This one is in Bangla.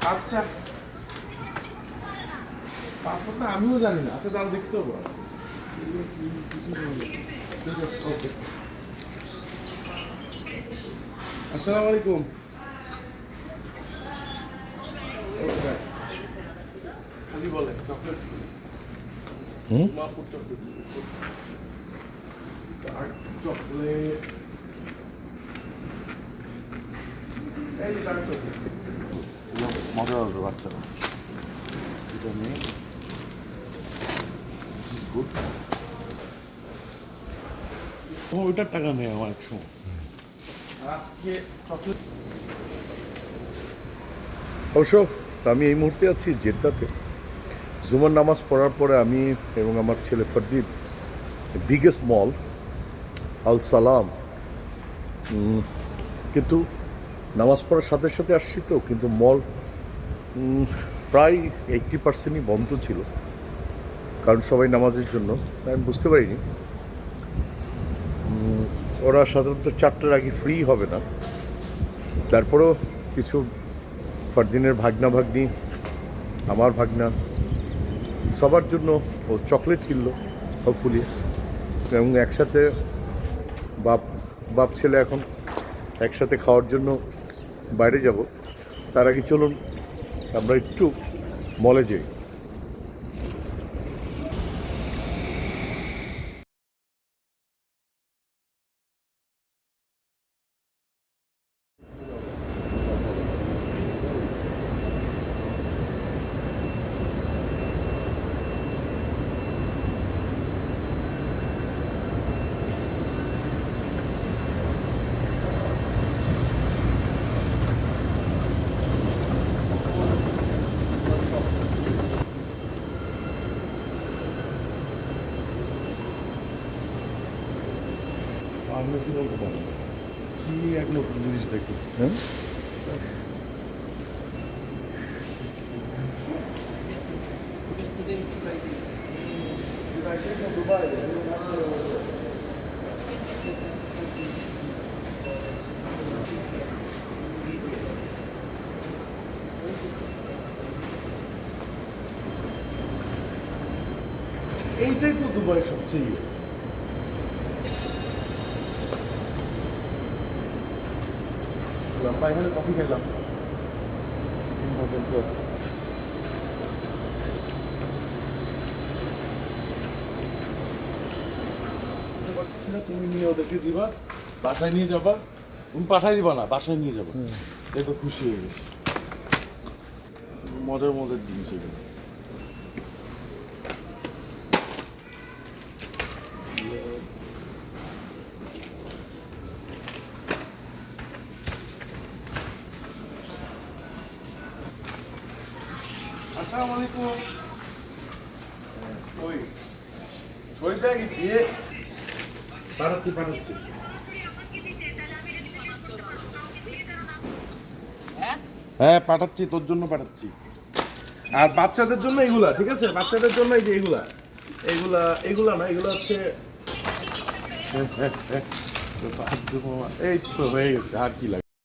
আচ্ছা, পাসপোর্ট না আমিও জানি না। আচ্ছা, তাহলে দেখতে হবে। ঠিক আছে, ওকে। আসসালামু আলাইকুম। খালি বলে চকলেট, মাপুর চকলেট, চকলেট, এই যে ডার্ক চকলেট। মজা হবে বাচ্চারা, এটা নিয়ে গুড। ওইটার টাকা নেই আমার এক সময়। আজকে চকলেট অবশ্য আমি এই মুহূর্তে আছি জেদ্দাতে। জুমার নামাজ পড়ার পরে আমি এবং আমার ছেলে ফরদিদ বিগেস্ট মল আল সালাম, কিন্তু নামাজ পড়ার সাথে সাথে আসছি তো, কিন্তু মল প্রায় 80%ই বন্ধ ছিল, কারণ সবাই নামাজের জন্য। আমি বুঝতে পারিনি ওরা সাধারণত 4টার আগে ফ্রি হবে না। তারপরেও কিছু ফরদিনের ভাগনা ভাগ্নি, আমার ভাগনা, সবার জন্য ও চকলেট কিনলো হোপফুলি, এবং একসাথে বাপ ছেলে এখন একসাথে খাওয়ার জন্য বাইরে যাব। তার আগে চলুন আমরা একটু মলে যাই। ফার্মেসি বলতে পারো, কি এক নতুন জিনিস দেখি। হ্যাঁ, এইটাই তো দুবাই সবচেয়ে আমরা এখানে কফি খেলাম, ইম্পর্টেন্স আছে। তুমি নিয়ে ওদেরকে দিবা, বাসায় নিয়ে যাবা। তুমি পাঠাই দিবা না, বাসায় নিয়ে যাবা। দেখো খুশি হয়ে গেছে। মজার মজার জিনিস এগুলো। আসসালামু আলাইকুম। ওই শরীরটা কি বিয়ে পাঠাচ্ছি। হ্যাঁ পাঠাচ্ছি, তোর জন্য পাঠাচ্ছি। আর বাচ্চাদের জন্য এগুলা, ঠিক আছে? বাচ্চাদের জন্য এই যে এগুলা না, এগুলো হচ্ছে এই তো হয়ে গেছে। আর কি লাগে?